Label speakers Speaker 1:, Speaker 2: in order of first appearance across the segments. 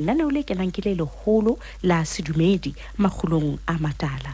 Speaker 1: Lenaneo le kenang ke le leholo la sedumedi makgulong a matala.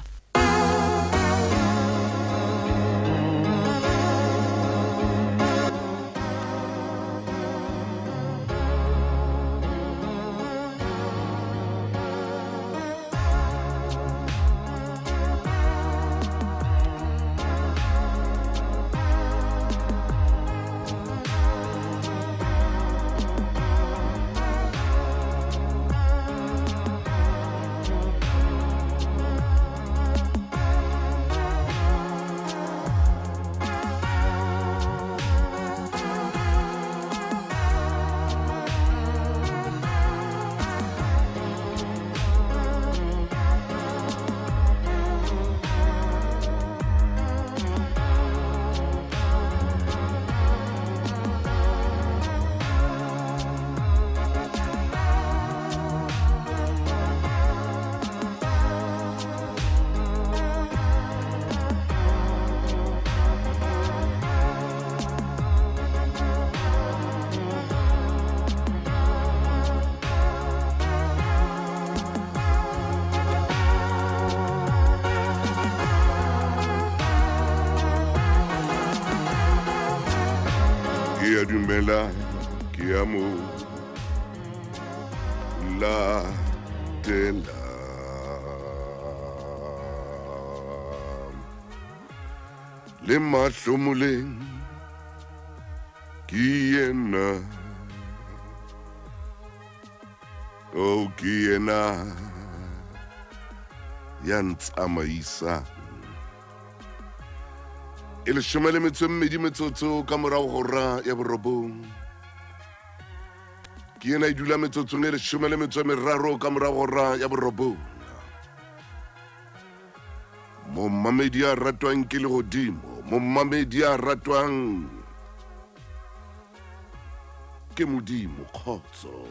Speaker 2: Qui a du mela, qui amour, la tela. Les machos moulins qui est na, oh qui est na, yantz amaïsa. E le shome le medi metsotso ka morao hora ya borobong. Ke ena e dula metsotso le shome le meraro ka morao hora ya borobong. Momamedi a ratwang ke le hodimo, momamedi a ratwang ke modimo kgotso.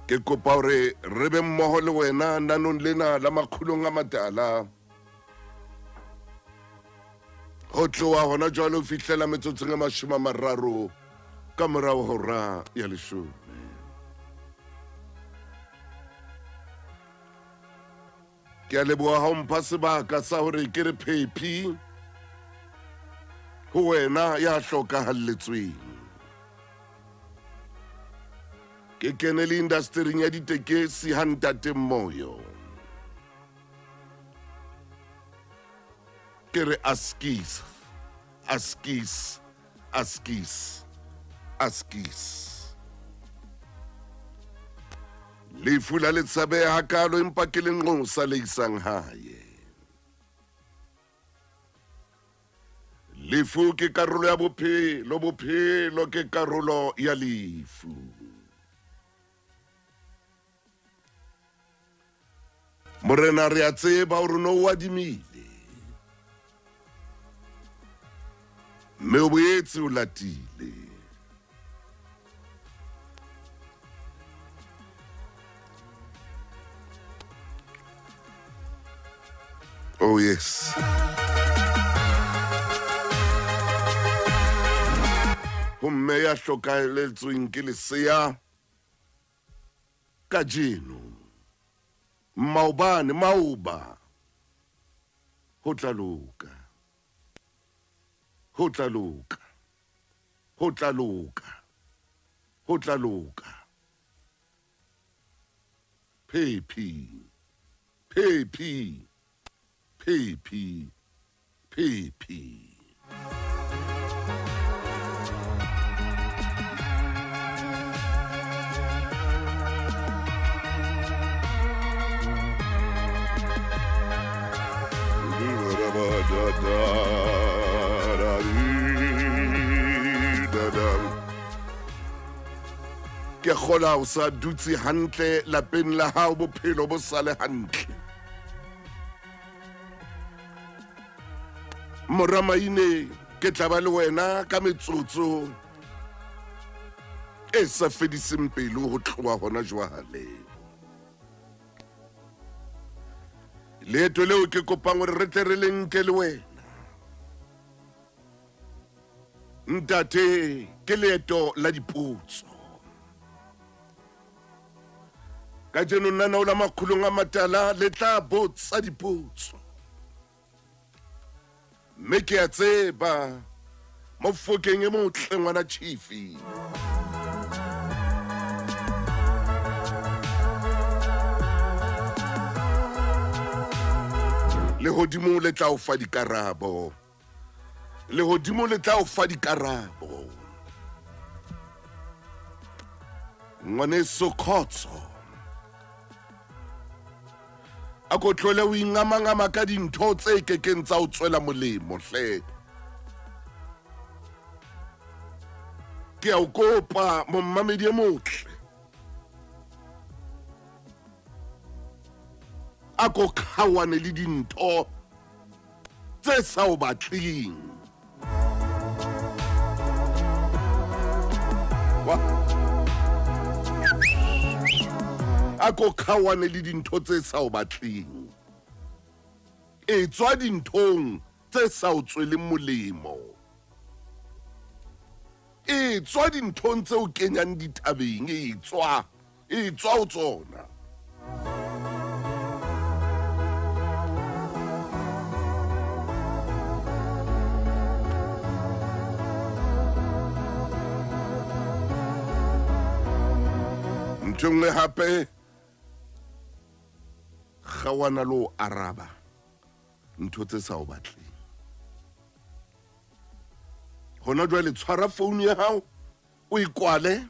Speaker 2: Ke kopa hore re be mmoho le wena nanong lena la makgulong a matala. Ho tloha hona jwale ho fihlela metsotsong e 30 ka morao hora ya leshome. Ke a leboha ha o mpha sebaka sa hore ke re phephi ho wena ya hlokahalletsweng. Ke kene le industry ya ditekesi ha ntate Moyo. Ke re askis. Lefu la le tsabeha hakalo empa ke le nqosa le isang hae. Lefu ke karolo ya bophelo ke karolo ya lefu. Morena re a tseba hore no o adimile. Me o boetse o latile. Oh yes. Homme ya hlokahelletsweng ke lesea kajeno. Maobane maoba. Ho tla loka. Ho tla loka. Ho tla loka. Ho tla loka. Phephi. Phephi. Phephi. Phephi. Ke kgola o sa dutse hantle lapeng la hao bophelo bo sale hantle. Moramaine ke tla ba le wena ka metsotso e sa fediseng pelo ho tloha hona jwale. Leeto leo ke kopang hore re tle re le nke le wena ntate ke leeto la dipotso ka jeno nna o la makgulong a matala le tla botsa dipotso mme ke a tseba mo fokeng e motle ngwana Chiefy le hodimo le tla o fa dikarabo le hodimo le tla o fa dikarabo ngwaneso khotso a ko tlole o ingamangama ka dintho tse kekeng tsa o tswela molemo hle ke a o kopa mommamedi e motle a ko khawane le dintho tse sa o batleng a ko khawane le dintho tse sa o batleng e tswa dinthong tse sa o tsweleng molemo e tswa dinthong tse o kenyang ditabeng e tswa o tsona ntshwe hape khawana lo araba ntho tse sa o batleng hona jwale tshwara phone ya hao o ikwale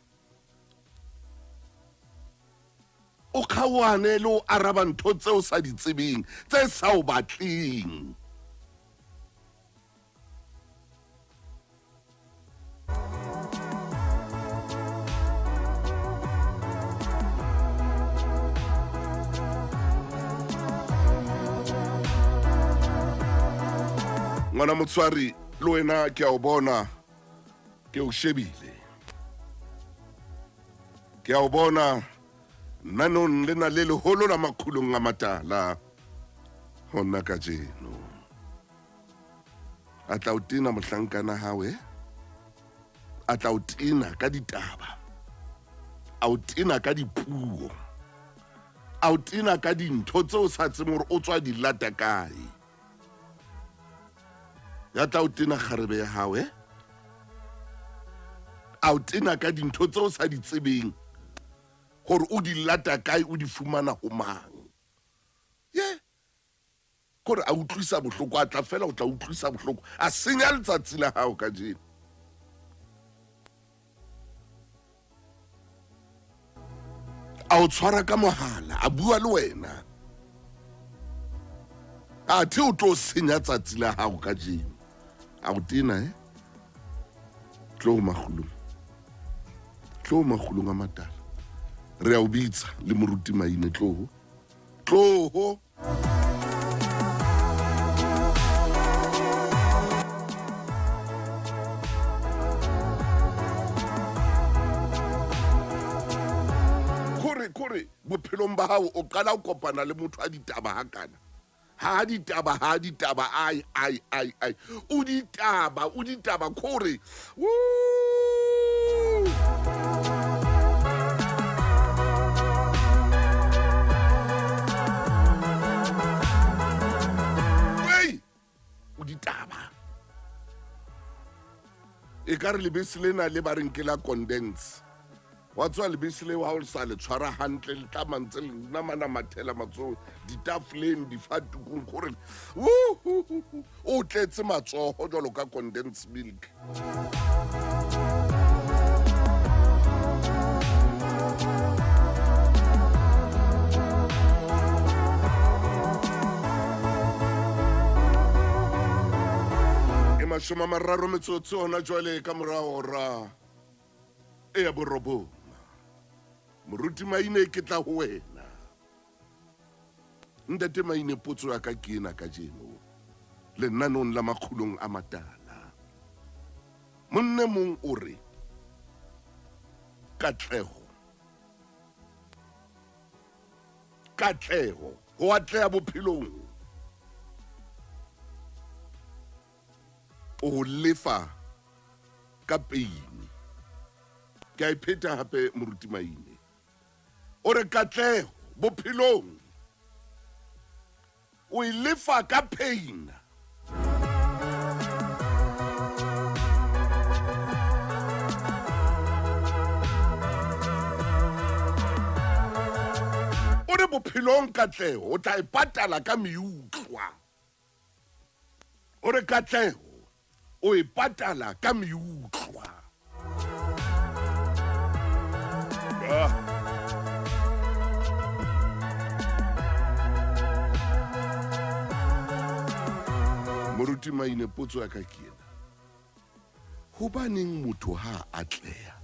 Speaker 2: o khawane lo araba ntho tse o sa di tsebeng tse sa o batleng ngwana motswari le wena ke a o bona ke o shebile ke a o bona nanong le na le leholo la makhulong a matala hona ka jeno a tla o tina mohlankana hawe a tla o tina ka ditaba a o tina ka dipuo a o tina ka dintho tse o sa tsebeng hore o tswa di lata kae ya tla o tena kgarebe ya hawe a o tena ka dintho tse o sa di tsebeng gore o di lata kae o di fumana ho mang ye gore a utlwisa bohloko a tla fela o tla utlwisa bohloko a senya letsatsi la hao ka jeno a o tshwara ka mohala a bua le wena a the o tlo senya tsatsi la hao ka jeno a o tena tlo magulong a matala re a o bitsa le moruti maine tloho kore bophelong ba hao o qala o kopana le motho a ditaba hakana ha ditaba ai o ditaba kore o ditaba e ka re lebese lena le ba reng ke la condense wa tswa lebese le wa o sa le tshwara hantle le tlamantse le namana mathela matsoho ditafleng difatukung gore o tletse matsoho jalo ka condensed milk mashome a mararo metsotso hona jwale ka morao ra e ya borobong moruti maine ke tla ho wena ntate maine potso ya ka ke ena ka jeno lenanong la makhulong a matala monne mong o re katleho ho atleha bophelong o lefa ka peine. Ke a ipheta hape moruti Maine. O re katleho bophelong o e lefa ka pain. O re bophelong katleho o tla ipatala ka meutlwa. O re katleho o ipatala ka meutlwa. Moruti Maine, potso ya ka ke ena. Hobaneng motho ha atleha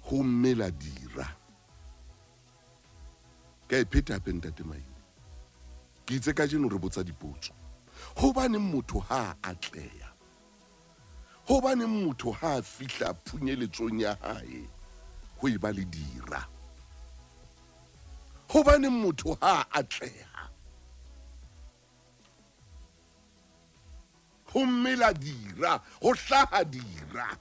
Speaker 2: ho mmela dira? Ke ipheta hape ntate Maine. Ke itse ka jeno re botsa dipotso. Hobaneng motho ha atleha? Hobaneng motho ha fihla phunyeletsong ya hae ho eba le dira? Hobaneng motho ha atleha ho mmela dira, ho hlaha dira?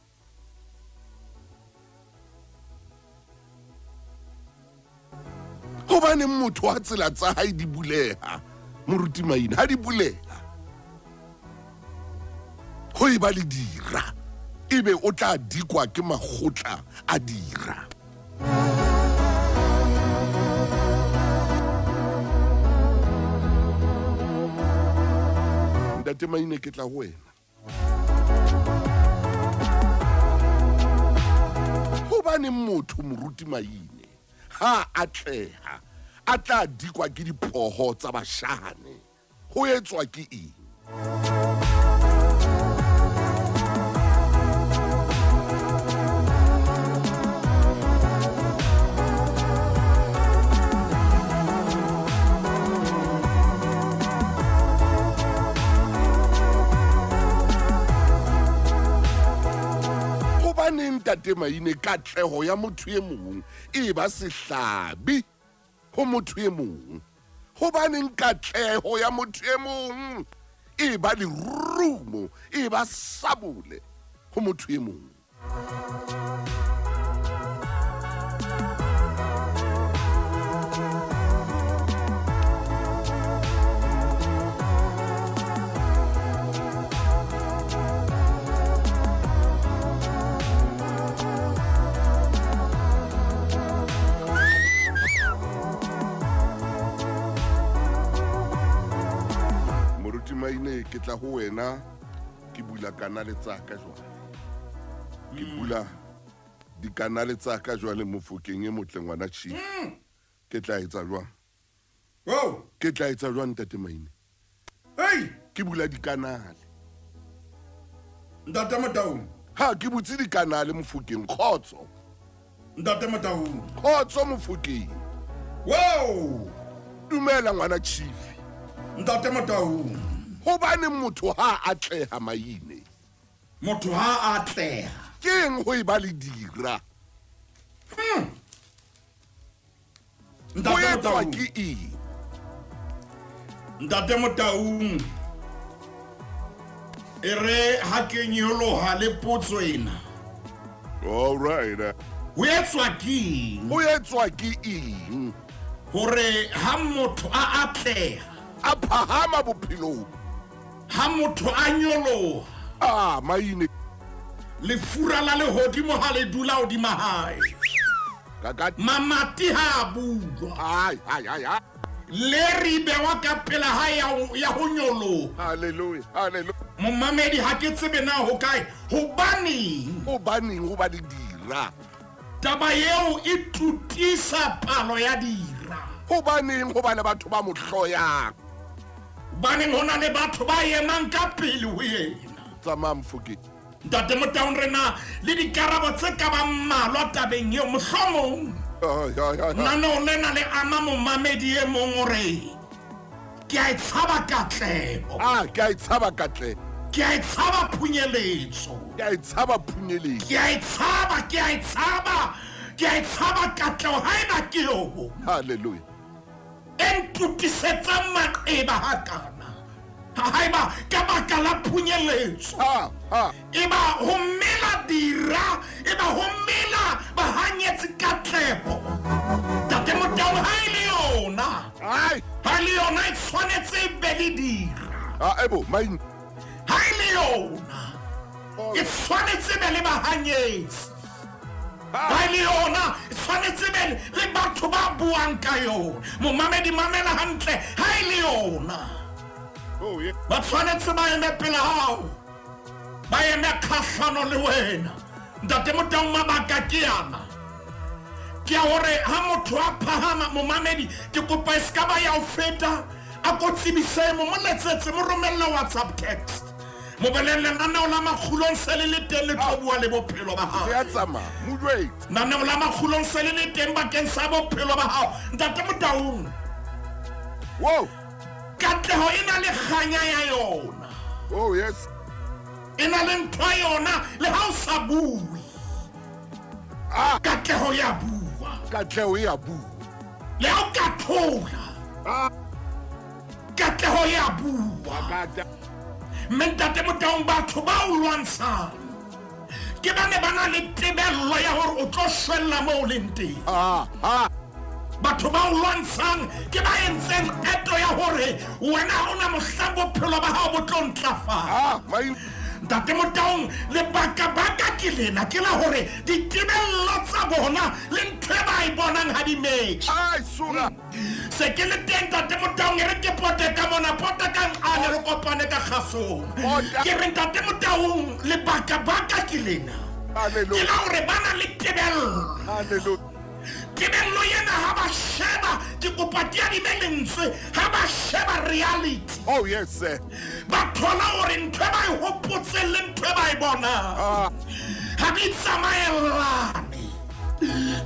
Speaker 2: Hobaneng motho ha tsela tsa hae di buleha, moruti Maine, ha di buleha ho eba le dira, ebe o tla dikwa ke makgotla a dira? Ntate Maine, ke tla ho wena. Hobaneng motho moruti Maine ha atleha a tla dikwa ke dipoho tsa bashane? Ho etswa ke eng? Ntate Maine, katleho ya motho e mong e ba sehlabi ho motho e mong? Hobaneng katleho ya motho e mong e ba lerumo, e ba sabole ho motho e mong? Maine, ke tla ho wena, ke bula kanale tsa ka jwale. Ke bula dikanale tsa ka jwale Mofokeng e motle ngwana Chief. Ke tla etsa jwang? Ke tla etsa jwang ntate Maine? Ke bula dikanale.
Speaker 3: Ntate Motaung.
Speaker 2: Ha ke butse dikanale Mofokeng, khotso.
Speaker 3: Ntate Motaung.
Speaker 2: Khotso Mofokeng. Dumela ngwana Chief.
Speaker 3: Ntate Motaung.
Speaker 2: Hobaneng motho ha atleha Maine?
Speaker 3: Motho ha atleha
Speaker 2: ke eng ho eba le dira? Ho etswa ke eng?
Speaker 3: Ntate Motaung, e re ha ke nyoloha le potso ena.
Speaker 2: All right.
Speaker 3: Ho etswa ke eng?
Speaker 2: Ho etswa ke eng?
Speaker 3: Hore ha motho a atleha,
Speaker 2: a phahama bophelong,
Speaker 3: ha motho a nyoloha,
Speaker 2: Maine,
Speaker 3: lefura la lehodimo ha le dula hodima hae, mamati ha bulwa, le ribewa ka pela hae ya ho nyoloha.
Speaker 2: Hallelujah, hallelujah.
Speaker 3: Momamedi ha ke tsebe na ho kae, hobaneng
Speaker 2: ho ba le dira?
Speaker 3: Taba eo e tutisa palo ya dira.
Speaker 2: Hobaneng ho ba le batho ba mo hloyang?
Speaker 3: Baneng hona le batho ba emang ka pele ho yena.
Speaker 2: Tsamaya Mofokeng.
Speaker 3: Ntate Motaung, rena le dikarabo tse ka bang mmalwa tabeng eo, mohlomong nano lena le ama momamedi e mong hore ke a e tshaba katleho.
Speaker 2: Ke a e tshaba katleho.
Speaker 3: Ke a e tshaba phunyeletso.
Speaker 2: Ke a e tshaba phunyeletso.
Speaker 3: Ke a e tshaba katleho haeba ke yo.
Speaker 2: Hallelujah.
Speaker 3: Entutisetsa maqeba hakana Haiba ka baka la phunyeletso. Eba ho mela dira, eba ho mela bahanyetsi katlego. Tate Motaung ha ile yona. Ha ile yona e tshwanetse e be le dira.
Speaker 2: Ebo main.
Speaker 3: Ha ile yona e tshwanetse e be le bahanyetsi. Ha ile yona e tshwanetse e be le batho ba buang ka yona. Momamedi mamela hantle ha ile yona.
Speaker 2: Oh yeah.
Speaker 3: Ba tshwanetse ba eme pela hao. Ba eme kgahlano le wena. Ntate Motaung mabaka ke yana. Ke a hore ha motho a phahama momamedi ke kopa e ska ba ya o feta a ko tsebise mo letsetse mo romelle WhatsApp text. Mo belelle nanao la makgulong se le teng le tlo bua le bophelo ba hao.
Speaker 2: Ya tsama mudwait.
Speaker 3: Nanao la makgulong se le teng bakeng sa bophelo ba hao. Ntate Motaung.
Speaker 2: Wow.
Speaker 3: Katleho ina le kganya ya yona.
Speaker 2: Oh yes.
Speaker 3: Ina le ntho yona le ha o sa bue. Katleho ya bua.
Speaker 2: Katleho ya bua.
Speaker 3: Le ha o ka thola. Katleho ya bua. Mentate Motaung batho ba o lwantshang. Ke bane bana le tebello ya hore o tlo shwella mo le nteng. Batho ba o lwantshang ke ba entseng eto ya hore wena ha ona mohlang bophelo ba hao bo tlo ntlafala. Ntate Motaung le baka ke lena ke la hore ditebello tsa bona le ntho e ba e bonang ha di metsi. Se ke le teng Ntate Motaung e re ke pote ka mona pota ka ane re kopane ka kgasong. Ke re Ntate Motaung le baka ke lena. Ke la hore bana le tebello. Tebello yena ha ba sheba ke kopa ke a di belentswe ha ba sheba reality.
Speaker 2: Oh yes sir.
Speaker 3: Ba thola hore ntho ba e hopotse le ntho ba e bona. Ha di tsamaelane.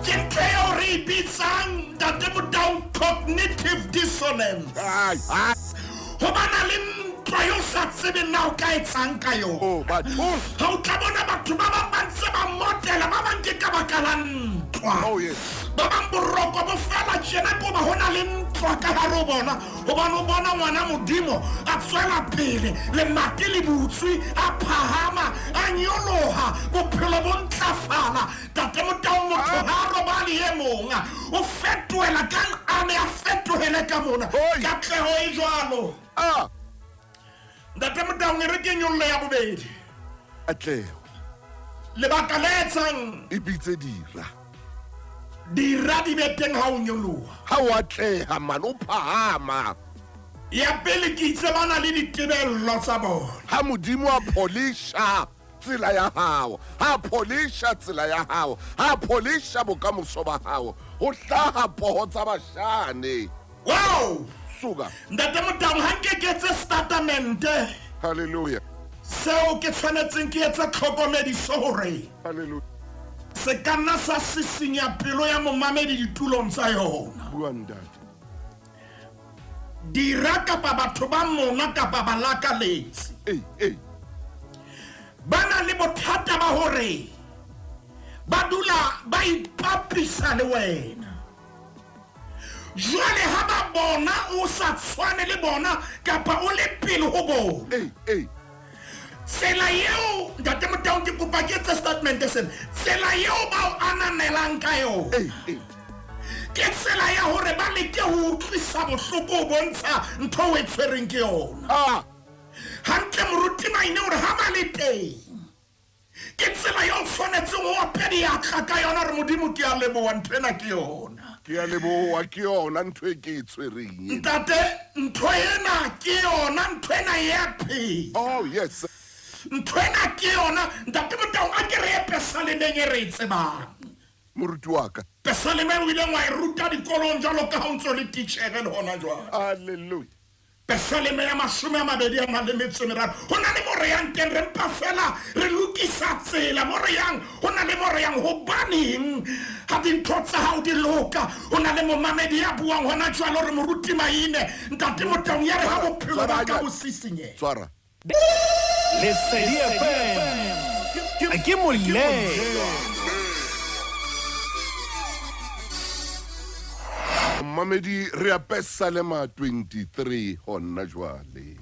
Speaker 3: Ke ntho eo re e bitsang Ntate Motaung cognitive dissonance. Ho bana le ntwa yo sa tsebe na o ka etsang ka yona. Ha o tla bona batho ba bang ba ntse ba motela ba bang ke ka baka la ntwa.
Speaker 2: Oh yes.
Speaker 3: Ba bang boroko bo fela tjena ko ba hona le ntwa ka hare ho bona hobane o bona ngwana modimo a tswela pele le mati le butswi a phahama a nyoloha bophelo bo ntlafala. Tate Motaung motho ha robale e monga o fetohela ka ane a fetohele ka mona katleho e jwalo. Ntate Motaung re ke nyolle ya bobedi.
Speaker 2: Katleho
Speaker 3: lebaka le etsang
Speaker 2: e bitse dira.
Speaker 3: Dira di beteng ha o nyoloha.
Speaker 2: Ha o atleha man o phahama.
Speaker 3: Ya pele ke itse bana le ditebello tsa bona.
Speaker 2: Ha modimo a polisha tsela ya hao, ha polisha tsela ya hao, ha polisha bokamoso ba hao, ho hlaha poho tsa bashane.
Speaker 3: Wow!
Speaker 2: Suga.
Speaker 3: Ntate Motaung ha nke ke etse statement.
Speaker 2: Hallelujah.
Speaker 3: Seo ke tshwanetseng ke etse tlhokomediso hore.
Speaker 2: Hallelujah.
Speaker 3: Se ka nna sa sisinya pelo ya momamedi ditulong tsa yona. Dira kapa batho ba mona kapa ba lakaletse. Bana le bothata ba hore ba dula ba ipapisa le wena. Jwale ha ba bona o sa tshwane le bona kapa o le pele ho bona. Tsela yeo Ntate Motaung ke kopa ke etse statement sen. Tsela yeo ba o ananelang ka yona. Ke tsela ya hore ba leke ho utlwisa bohloko o bontsha ntho o e tshwereng ke yona. Hantle moruti maine hore ha ba le teng. Ke tsela ya o tshwanetseng ho apedi ya ka yona re modimo ke a leboha nthwena ke yona.
Speaker 2: Ke a leboha ke yona ntho e ke e tshwereng.
Speaker 3: Ntate ntho ena ke yona nthwena ya phe.
Speaker 2: Oh yes.
Speaker 3: Nthwena ke yona Ntate Motaung a ke re Pesalemeng e re e tsebang.
Speaker 2: Moruti wa ka.
Speaker 3: Pesalemeng o ile wa e ruta dikolong jwalo ka ha o ntso le titjhere le hona jwale.
Speaker 2: Hallelujah.
Speaker 3: Pesaleme ya 23. Ho na le mo re yang teng re mpa fela re lokisa tsela mo re yang. Ho na le mo re yang hobaneng ha dintho tsa hao di loka. Ho na le momamedi ya buang hona jwalo re moruti maine. Ntate Motaung ya re ha bophelo ba ka bo sisinye.
Speaker 2: Tswara.
Speaker 4: Lesedi FM ke moleng.
Speaker 2: Mamedi re a Pesalema 23 hona jwale.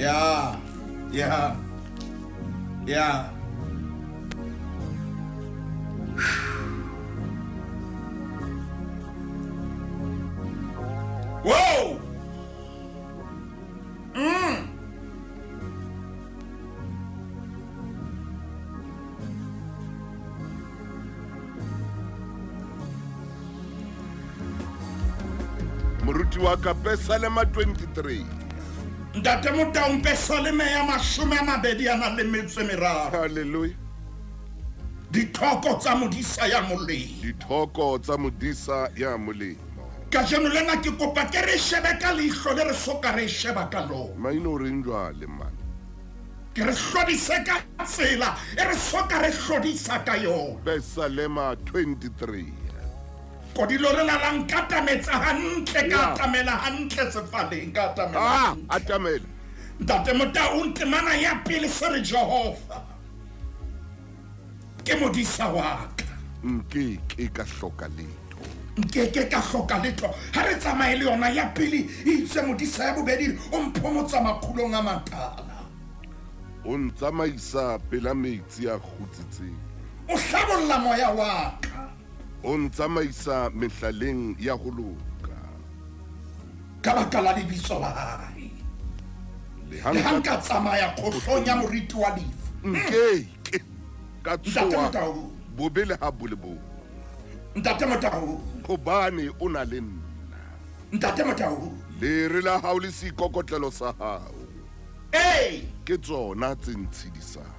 Speaker 3: Yeah. Whoa!
Speaker 2: moruti wa ka Pesalema 23
Speaker 3: Ntate Motaung Pesalema ya 23.
Speaker 2: haleluya
Speaker 3: Dithoko tsa modisa ya molemo.
Speaker 2: dithoko tsa modisa ya molemo
Speaker 3: Ka jeno lena ke kopa ke re shebe ka leihlo le re soka re sheba ka lona.
Speaker 2: maino reng jwale man
Speaker 3: Ke re hlodise ka tsela e re soka re hlodisa ka yona.
Speaker 2: Pesalema 23
Speaker 3: Kodilo le la nkatametsa hantle ka atamela hantle sefaleng ka atamela.
Speaker 2: atamela
Speaker 3: Ntate Motaung temana ya pele se re Jehova ke modisa wa ka.
Speaker 2: nke ke ka hloka letho
Speaker 3: Nkeke ka hloka letho ha re tsamaye le yona ya pele e itse modisa ya bobedi o mphomotsa makhulong a matala.
Speaker 2: o ntsamaisa pela metsi a kgutsitseng
Speaker 3: O hlabolla moya wa ka
Speaker 2: o ntsamaisa mehlaleng ya ho loka
Speaker 3: ka baka la lebitso la hae. Le ha nka tsamaya kgohlong ya moriti wa lefu.
Speaker 2: nkeke ka
Speaker 3: Ntate
Speaker 2: tsoha
Speaker 3: Motaung,
Speaker 2: bobe le ha bolebo
Speaker 3: Ntate Motaung,
Speaker 2: hobane o na le nna
Speaker 3: Ntate Motaung.
Speaker 2: lere la hao le seikokotlelo sa hao
Speaker 3: Hey,
Speaker 2: ke tsona tse ntshedisang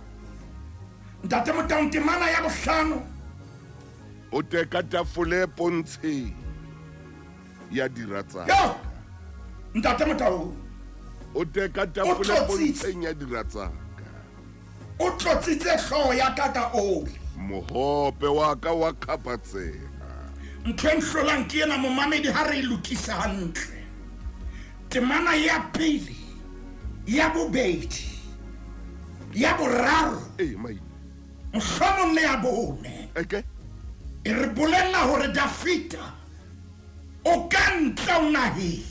Speaker 3: Ntate Motaung temana ya bohlano.
Speaker 2: o teka tafole pontsheng ya diratsana
Speaker 3: Yo! Ntate Motaung,
Speaker 2: o teka tafole
Speaker 3: tlotsitse.
Speaker 2: pontsheng ya diratsana
Speaker 3: o tlotsitse hlooho ya ka ka oli.
Speaker 2: mohope wa ka wa kgapatseha
Speaker 3: Ntho e nhlolang ke ena momamedi ha re e lokisa hantle. Temana ya pele, ya bobedi, ya boraro,
Speaker 2: mai
Speaker 3: mohlomong le ya bone.
Speaker 2: eke
Speaker 3: E re bolella hore Dafita o ka ntle o naheng.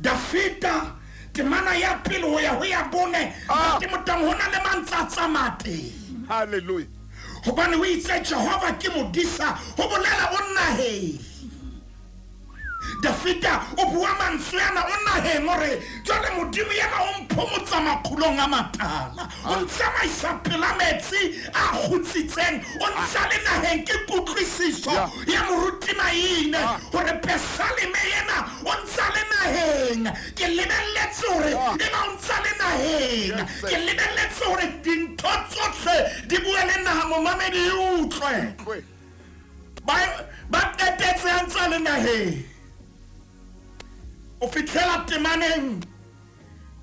Speaker 3: Dafita temana ya pele ho ya bone. Ntate Motaung ho na le mantsatsa mate.
Speaker 2: haleluya
Speaker 3: Hobane o itse Jehova ke modisa ho bolela o naheng. Dafita o bua mantswe ana o naheng hore jwale modimo yena o mphomotsa makhulong a matala. O ntsamaisa pela metsi a kgutsitseng. O ntsha le naheng ke kutlwisiso ya moruti maine hore Pesalema yena o ntsha le naheng. Ke lebelletse hore e ba o ntsha le naheng. Ke lebelletse hore dintho tsohle di bua le naha momamedi e utlwe. Ba qetetse a ntsa le naheng. O fitlela temaneng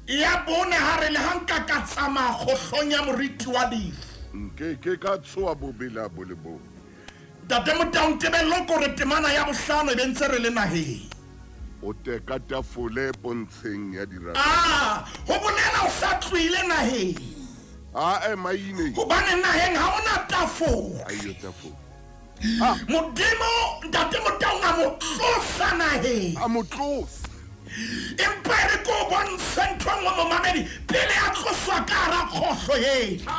Speaker 3: ya bone ha re le hanka ka tsamaya kgohlong ya moriti wa lefu.
Speaker 2: nkeke ka tsoha bobele a bolebo
Speaker 3: Ntate Motaung tebello ko re temana ya bohlano e be ntse re le naheng.
Speaker 2: o teka tafole pontsheng ya diratsana
Speaker 3: Ho bolela o sa tlohile naheng.
Speaker 2: maine
Speaker 3: Hobane naheng ha ona tafole.
Speaker 2: ayo tafole
Speaker 3: Modimo Ntate Motaung a mo tlosa naheng.
Speaker 2: a motlosa
Speaker 3: Empa e re ko bontshe ntho e nngwe momamedi pele a tloswa ka hara kgohlo ena.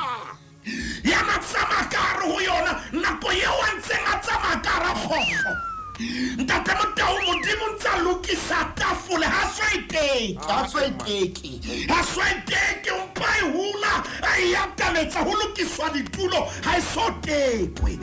Speaker 3: Ya matsamaya ka hare ho yona nako eo a ntseng a tsamaya ka hara kgohlo. Ntate Motaung modimo ntse a lokisa tafole ha so e teke mpa e hula a e ataletsa ho lokiswa ditulo ha e so tekwe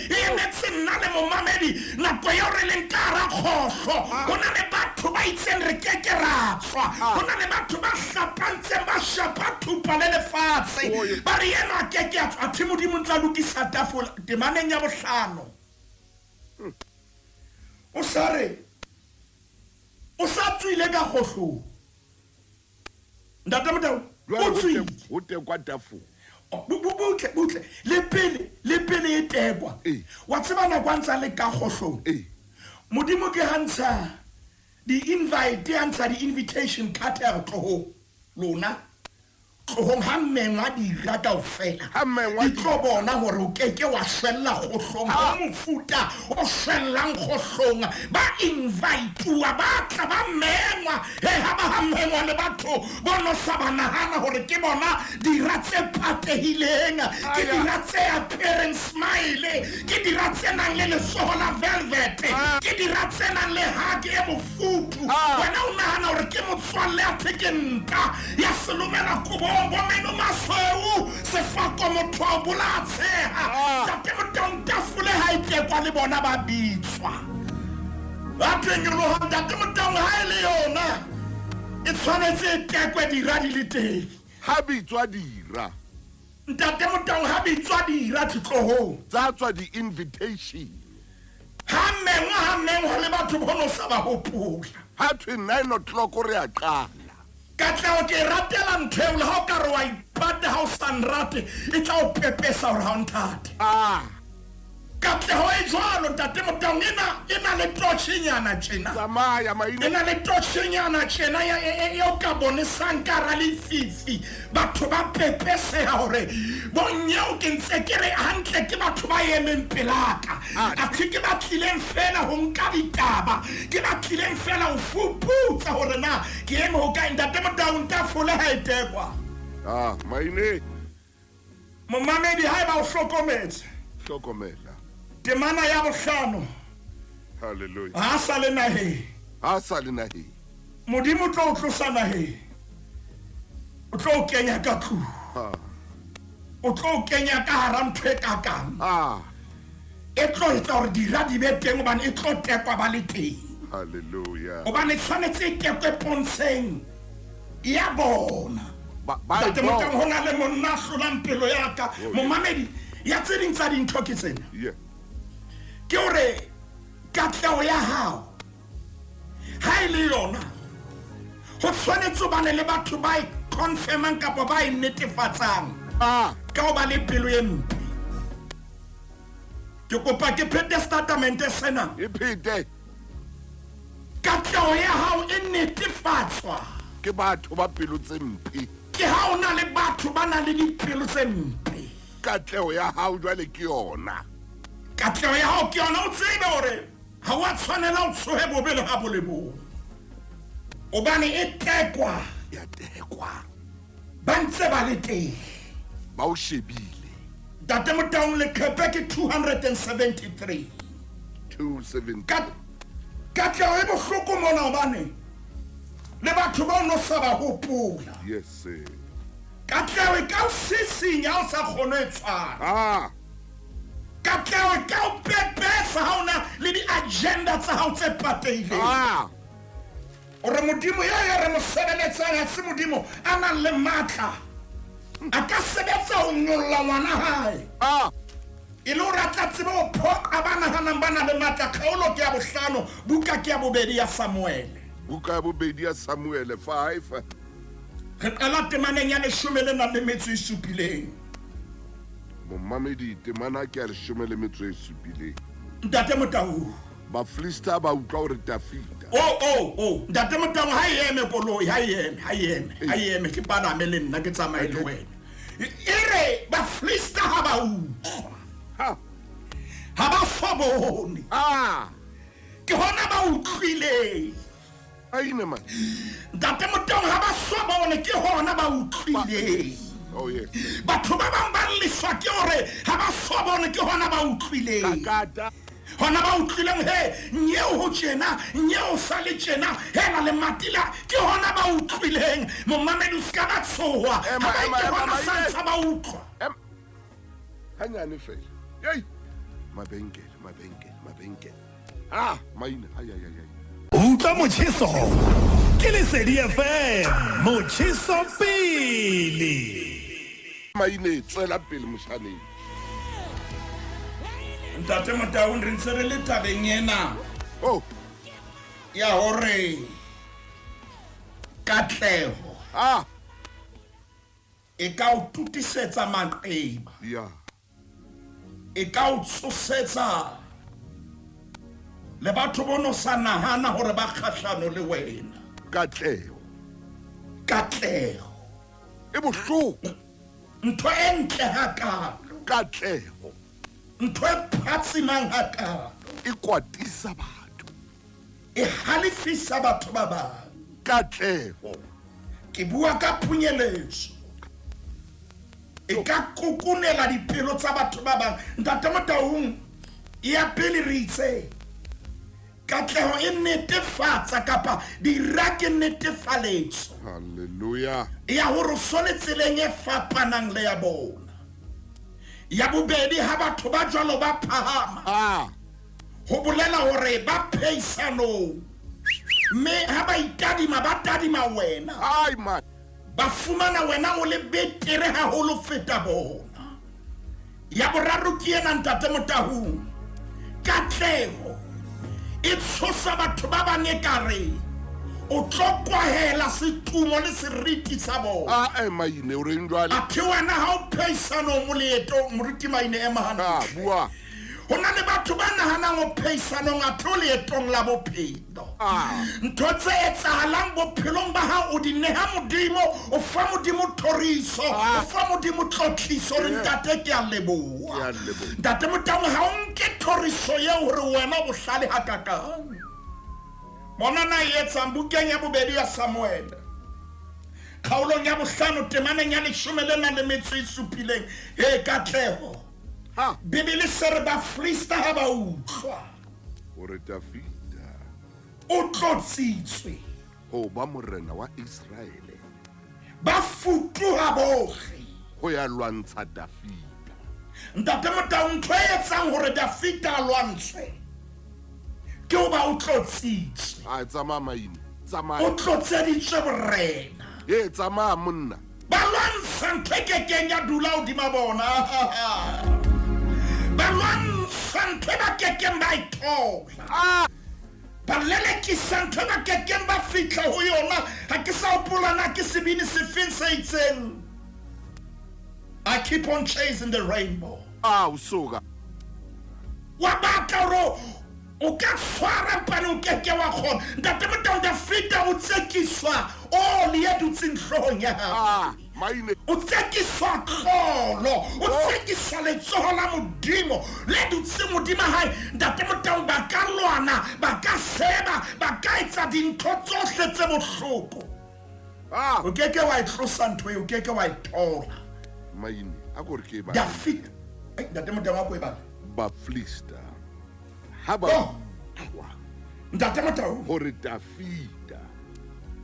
Speaker 3: e emetse nna le momamedi nako eo re leng ka hara kgohlo. Ho na le batho ba itseng re keke ra tswa. Ho na le batho ba hlapantseng ba shapa thupa le lefatshe ba re ena a keke a tswa. Athe modimo ntse a lokisa tafole temaneng ya bohlano. O sa tswile ka kgohlong. Ntate Motaung o tswile.
Speaker 2: o tekwa tafole
Speaker 3: Butle le pele e tekwa. Wa tseba nako a ntse le ka kgohlong. Modimo ke hantsha di invitation card ya tlohong lona tlohong ha mmengwa dira kaofela
Speaker 2: Ha mmengwa
Speaker 3: di tlo bona gore o keke wa shwella kgohlong go mofuta o shwellang kgohlong ba inviteuwa ba tla ba mmengwa ha ba mmengwa le batho bono sa ba nagana gore ke bona dira tse patehileng ke dira tse appearance smile ke dira tse nang le lesogo la velvet ke dira tse nang le hage e mofutu wena o nagana gore ke motswalle a thekenta ya selomela kobongo meno masweu sefako motho a bolatsheha tate motontafole ha itekwa le bona ba bitswa ba tlenyologa tate motong ha e le yona e tshwanetse e tekwe dira di le teng
Speaker 2: ha bitswa dira
Speaker 3: ntate motong ha bitswa dira titlohong
Speaker 2: tsa tswa di-invitation
Speaker 3: ha mmengwa le batho bono sa ba hopola
Speaker 2: ha thwe 9 o'clock o re a qala
Speaker 3: ka tla o ke ratela ntho eo le ha o ka re wa ipata ha o sa nrate e tla o pepesa gore ha o nthate katleho e jwalo ntate motong e na le toshenyana tjena
Speaker 2: tsamaya maine
Speaker 3: e na le toshenyana tjena e o ka bonesang ka ra lefifi batho ba pepeseha gore bonyeo ke ntse ke re hantle ke batho ba emeng pelaka athe ke ba tlileng fela ho nka ditaba ke ba tlileng fela ho fuputsa gore na ke eme ho kae ntate motong ntafole ha e tekwa
Speaker 2: maine
Speaker 3: momamedi ha e ba o hlokometse
Speaker 2: hlokomela
Speaker 3: temana ya bohlano
Speaker 2: hallelujah
Speaker 3: ha sa le naheng
Speaker 2: ha sa le naheng
Speaker 3: modimo tlo o tlosa naheng o tlo o kenya ka tlung o tlo o kenya ka hara ntho e kakang e tlo etsa gore dira di be teng gobane e tlo tekwa ba le teng
Speaker 2: hallelujah
Speaker 3: gobane tshwanetse e tekwe pontsheng ya bona tate motang go na le monna a hlolang pelo yaka momamedi ya tse ding tsa dintho ke tsena ke gore katlego ya hao ha e le yona go tshwanetse o bane le batho ba e confirmang kapa ba e netefatsang ka go ba le pelo e mpe ke kopa ke phete statemente sena
Speaker 2: e phete
Speaker 3: katlego ya hao e netefatswa
Speaker 2: ke batho ba pelo tse mpe
Speaker 3: ke ha o na le batho ba na le dipelo tse mpe
Speaker 2: katlego ya hao jwale ke yona
Speaker 3: katlego ya hao ke yona o tsebe gore ha wa tshwanela o tshohe bobelo ga bo le bong obane e tekwa
Speaker 2: ya tekwa
Speaker 3: ba ntse ba le teng
Speaker 2: ba o shebile
Speaker 3: tate motaung le khepe ke 273 katlego e bohloko mona obane le batho ba o no sa ba hopola
Speaker 2: yes sir
Speaker 3: katlego e ka o sisinya o sa kgone e tshwara katlego e ka o pepesa ha o na le di-agenda tsa hao tse pateileng gore modimo ya re mo sebeletsang a se modimo a nang le matla a ka sebetsa ho nyolla ngwana hae e le gore a tla tsebe go phoqa ba naganang ba na le matla kgaolo ke ya bohlano buka ke ya bobedi ya samuele
Speaker 2: buka ya bobedi ya samuele 5
Speaker 3: re qala temaneng ya 17
Speaker 2: momamedi temana ke ya 17
Speaker 3: ntate motau
Speaker 2: bafilista ba utlwa gore Dafita
Speaker 3: ntate motau ha eme koloi ha eme ke palame le nna ke tsamaye le wena e re bafilista ha ba utlwa ha ba fobone ke hona ba utlwileng
Speaker 2: aine man
Speaker 3: ntate motau ha ba fobone ke hona ba utlwileng batho ba bang ba lliswa ke gore ha ba fobone ke hona ba utlwileng hona ba utlwileng nyeo ho tjena nyeo sa le tjena hela le matila ke hona ba utlwileng momamedi ska ba tshoha ha ba ke hona santsa ba utlwa
Speaker 2: hanyane fela mabenkele maina
Speaker 4: utlwa motjheso ke Lesedi FM motjheso pele
Speaker 2: maine tswela pele moshaneng
Speaker 3: ntate motaung re ntse re le tabeng ena ya hore katlego e ka o tutisetsa maqeba e ka o tsosetsa le batho bono sa nahana hore ba kgahlano le wena
Speaker 2: katlego e bohloko
Speaker 3: ntho e ntle hakalo
Speaker 2: katleho
Speaker 3: ntho e phatsimang hakalo
Speaker 2: e kwatisa batho
Speaker 3: e halifisa batho ba bang
Speaker 2: katleho
Speaker 3: ke bua ka phunyeletso e ka kukunela dipelo tsa batho ba bang ntate Motaung ya pele re itse katleho e netefatsa kapa dirake netefaletso
Speaker 2: haleluya
Speaker 3: ya hore so le tseleng e fapanang le ya bona ya bobedi ha batho ba jwalo ba phahama ho bolela hore ba pheisano me ha ba itadima ba tadima wena
Speaker 2: ai man
Speaker 3: ba fumana wena o le betere haholo feta bona ya boraro ke ena ntate Motaung katleho e tshosa batho ba bang ekare o tlo kwahela setumo le seriti sa bona
Speaker 2: maine o reng jwale
Speaker 3: athe wena ha o pheisano mo leetong moruti maine e mahana
Speaker 2: bua
Speaker 3: ho na le batho ba nahanang o pheisanong a tlo leetong la bophelo ntho tse etsahalang bophelong ba hao o di neha Modimo o fa Modimo thoriso o fa Modimo tlotliso re ntate ke a leboha ntate Motaung ha o nke thoriso ye hore wena o hlale hakakang mona na yetsang bukeng ya bobedi ya Samuel khaulong ya bohlano temaneng ya 17 e katleho Bibele sere ba Filista ha ba utlwa
Speaker 2: hore Dafita
Speaker 3: o tlotsitswe
Speaker 2: ho ba morena wa Israele
Speaker 3: ba futuha bohle
Speaker 2: ho ya lwantsha Dafita
Speaker 3: ntate Motaung ntho e etsang hore Dafita a lwantshwe ke o ba o tlotsitswe
Speaker 2: tsamaya maine tsamaya
Speaker 3: o tlotseditswe borena
Speaker 2: tsamaya monna
Speaker 3: ba lwantsha ntho e kekeng ya dula hodima bona ba lwantsha ntho e ba kekeng ba itola ba lelekisa ntho e ba kekeng ba fitla ho yona ha ke sa opolana ke sebini sefeng se itseng I keep on chasing the rainbow
Speaker 2: usuka
Speaker 3: wa batla ro o ka tshwara mpane o keke wa kgona ntate Motaung Dafita o tsekiswa o le ya dutseng hloohong ya hao
Speaker 2: maine
Speaker 3: o tsekiswa tlolo o tsekiswa letsoho la Modimo le dutseng modimo hae ntate Motaung ba ka lwana ba ka seba ba ka etsa dintho tsohle tse bohloko o keke wa itlosa ntho eo o keke wa itola
Speaker 2: maine a gore ke ba
Speaker 3: Dafita ntate Motaung wa ko e
Speaker 2: ba Filista ha ba
Speaker 3: ntate Motaung
Speaker 2: hore Dafita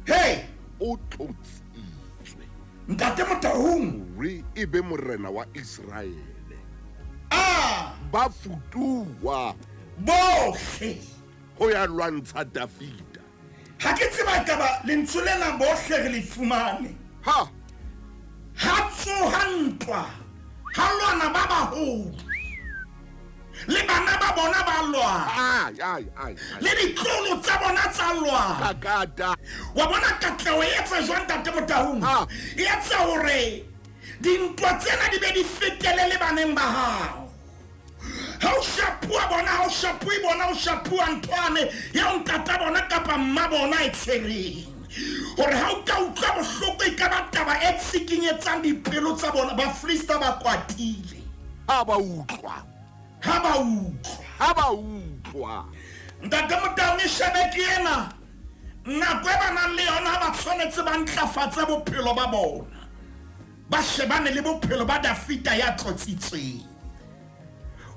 Speaker 3: hey
Speaker 2: o tlotsitswe
Speaker 3: ntate Motaung
Speaker 2: re e be morena wa Israele ba futuwa
Speaker 3: bohle
Speaker 2: ho ya lwantsha Dafita
Speaker 3: ha ke tseba ka ba lentswe lena bohle re le fumane ha tsohantwa ha lwana ba baholo le bana ba bona ba lwana le ditlolo tsa bona tsa lwana wa bona katleho e etsa jwang ntate Motaung e etsa hore dintwa tsena di be di fetele le baneng ba hao ha o shapua bona ha o shapui bona o shapua ntwane ya o ntata bona kapa mma bona e tshwereng hore ha o ka utlwa bohloko e ka ba taba e tsikinyetsang dipelo tsa bona ba Filista ba kwatile
Speaker 2: ha ba utlwa
Speaker 3: ntate Motaung e shebeke ena nako e ba nang le yona ba tshwanetse ba ntlafatse bophelo ba bona ba shebane le bophelo ba Dafita ya tlotsitsweng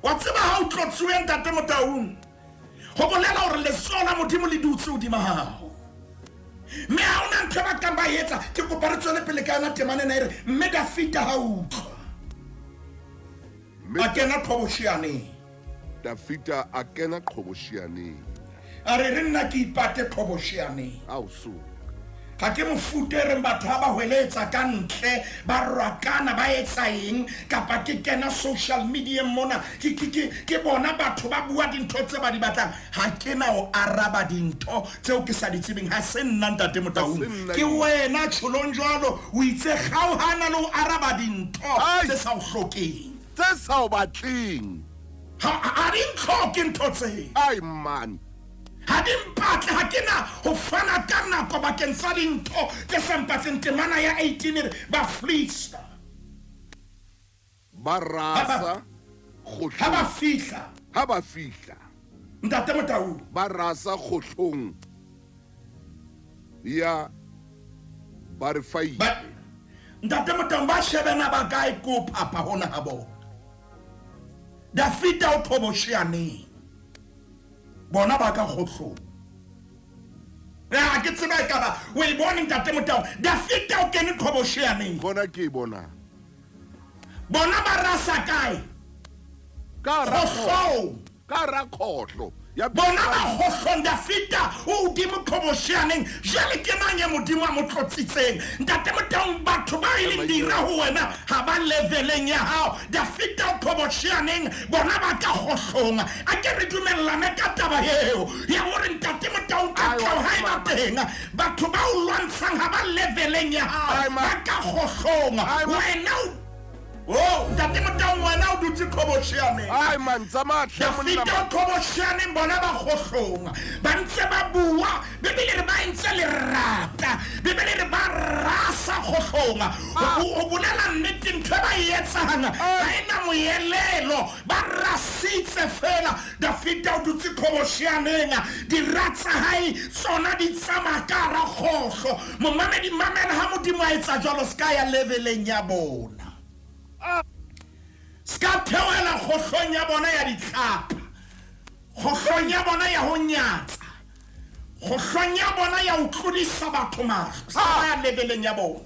Speaker 3: wa tseba ha o tlotsiwe ntate Motaung ho bolela hore lesoho la Modimo le dutse hodima hao mme ha ona ntho ba ka ba etsa ke kopa re tswele pele ka yona temane na ere mme Dafita ha utlwa a kena qhoboshianeng
Speaker 2: Dafita a kena qhoboshianeng
Speaker 3: a re nna ke ipate qhoboshianeng ha ke mofute re batho ba hweletsa ka ntle ba rwakana ba etsa eng kapa ke kena social media mona ke bona batho ba bua dintho tse ba di batlang ha ke na o araba dintho tseo ke sa di tsebeng ha se nna ntate Motaung ke wena tsholong jwalo o itse kgaohana le o araba dintho tse sa o hlokeng
Speaker 2: tse sa o batleng
Speaker 3: ha di nthoke ntho tse
Speaker 2: ai man
Speaker 3: ha di mpatle ha ke na ho fana ka nako bakeng sa dintho tse sa mpatleng temana ya 18 ba fleeced
Speaker 2: ba rasa
Speaker 3: ha ba fihla ntate Motau
Speaker 2: ba rasa khohlong ya ba re fai
Speaker 3: ntate Motau ba shebana ba kae ko papa hona ha bona Dafita o thoboshiane bona ba ka khohlong ke tseba ka ba o e bona ntate Motau Dafita o kene thoboshiane
Speaker 2: bona ke bona
Speaker 3: ba rasa kae
Speaker 2: ka ra khohlo ya
Speaker 3: bona ba khohlong Dafita o dimo thoboshiane jale ke manye modimo a motlotsitseng ntate Motau batho ba ile dira ho wena ha ba leveleng ya hao Dafita o thoboshiane bona ba ka khohlong a ke re dumellane ka taba eo ya hore ntate Motau ka ha ba teng batho ba o lwantshang ha ba leveleng ya hao ba ka khohlong wena ntate Motau wena o dutse thoboshiane
Speaker 2: ai man tsamahle monna
Speaker 3: Dafita thoboshiane bona ba khohlong ba ntse ba bua bebele re ba ntse le rata bebele re ba rasa khohlong o bolela nnete ntho ba etsang ha ena moyelelo ba rasitse fela Dafita o dutse thoboshianeng di ratsa hai tsona di tsama ka ra khohlo momamedi mamela ha modimo a etsa jalo ska ya leveleng ya bona ska theoela khohlong ya bona ya ditlhapa khohlong ya bona ya ho nyatsa khohlong ya bona ya ho tlodisa batho mahlo sa ya leveleng ya bona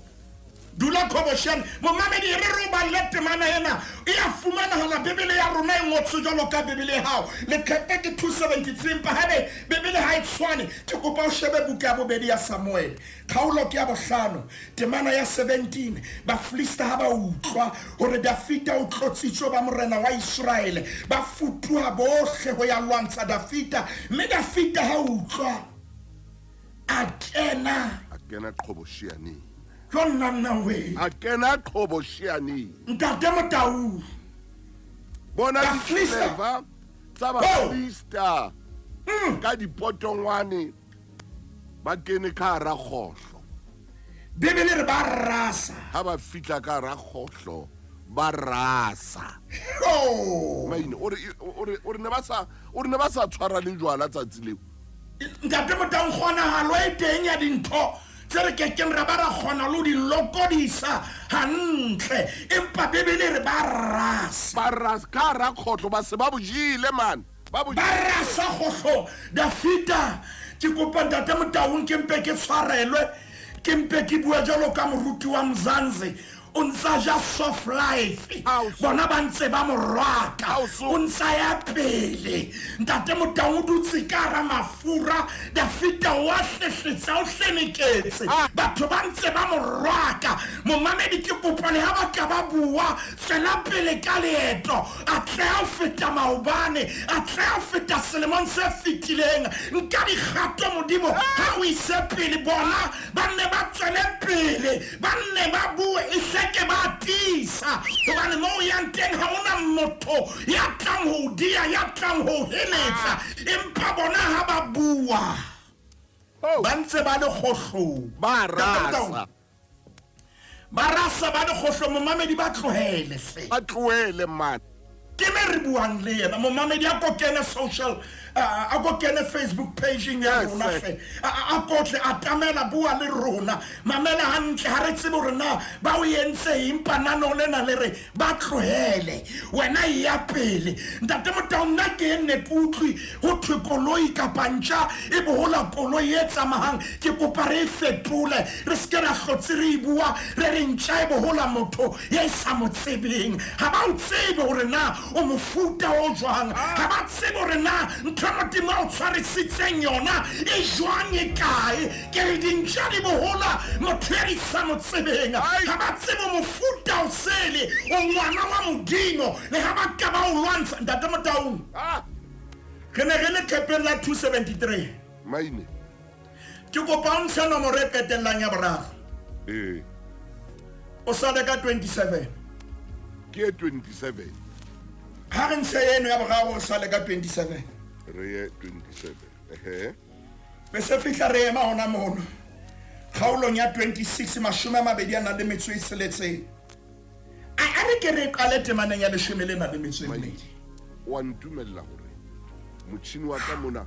Speaker 3: dula thoboshiane momamedi re re ba lete mana ena e a fumana hala bebele ya rona e ngotswe jalo ka bebele hao le kete 273 pa habe bebele ha e tshwane ke kopa o shebe buka ya bobedi ya Samuel khaolo ke ya bohlano temana ya 17 ba Filista ha ba utlwa hore Dafita o tlotsitswe ba morena wa Israel ba futuwa bohle ho ya lwantsha Dafita mme Dafita ha utlwa a kena
Speaker 2: thoboshiane
Speaker 3: we
Speaker 2: a kena thoboshiane
Speaker 3: ntate Motau
Speaker 2: bona Filista tsa ba Filista ka dipotongwane ba kene ka ra khohlo
Speaker 3: bebele re ba rasa
Speaker 2: ha ba fitla ka ra khohlo ba rasa maine o re ne ba sa tshwara le jwala tsatsi leo
Speaker 3: ntate Motau khona halo e teng ya dintho tsere ke ra ba ra khona lo di lokodisa hantle empa bebele re ba rasa
Speaker 2: ka ra khohlo ba se ba bojile man ba
Speaker 3: rasa khohlo Dafita ke kopa ntate Motau ke mpe ke tshwarelwe ke mpe ke bua jalo ka moruti wa Mzansi o ntsa ja soft life bona ba ntse ba morwaka o ntsa ya pele ntate Motau o dutse ka ra mafura Dafita wa hlehlitsa o hleneketse batho ba ntse ba morwaka momamedi ke kopa le ha ba ka ba bua tsela pele ka leeto a tle a feta maobane a tle a feta selemong se fitileng nka di kgato modimo ha o ise pele bona ba ne ba tswele pele ba ne ba bua ke ba tisa hobane mo ya nteng ha ona motho ya tlang ho dia ya tlang ho heletsa empa bona ha ba bua ba ntse ba le khohlo
Speaker 2: ba
Speaker 3: rasa ba le khohlo momamedi ba tlohele
Speaker 2: man
Speaker 3: ke me re buang le yena momamedi a ko kene social a go kene Facebook page ya rona fe a kotle a tamela bua le rona mamela hantle ha re tsebe rona ba o yentse impa nano lena le re ba tlohele wena ya pele ntate Motau nna ke ene kutlwi ho thwekoloi ka pantsa e bohola koloi e tsamahang ke kopa re fetole re ske ra hlotse re bua re re ntja e bohola motho ye sa motsebeng ha ba o tsebe hore na o mofuta o jwang ha ba tsebe hore na modimo o tshwarisitseng yona e jwang e kae ke re dintja di bohola motho ya di sa motsebeng ha ba tsebe mofuta o sele o ngwana wa modimo le ha ba ka ba o lwantsha ntate Motau re ne re le kepeng la 273
Speaker 2: maine
Speaker 3: ke kopa o ntshe nomoro e qetellang ya boraro o sale ka 27
Speaker 2: ke 27
Speaker 3: ha re ntshe eno ya boraro o sale ka 27
Speaker 2: re ye 27
Speaker 3: be se fihla re ema hona mono kgaolong ya 26 mashome a mabedi a nang le metso e tsheletseng a re ke re qale temaneng ya leshome le nang le metso e mmedi
Speaker 2: wa ntumella hore motjhini wa ka mona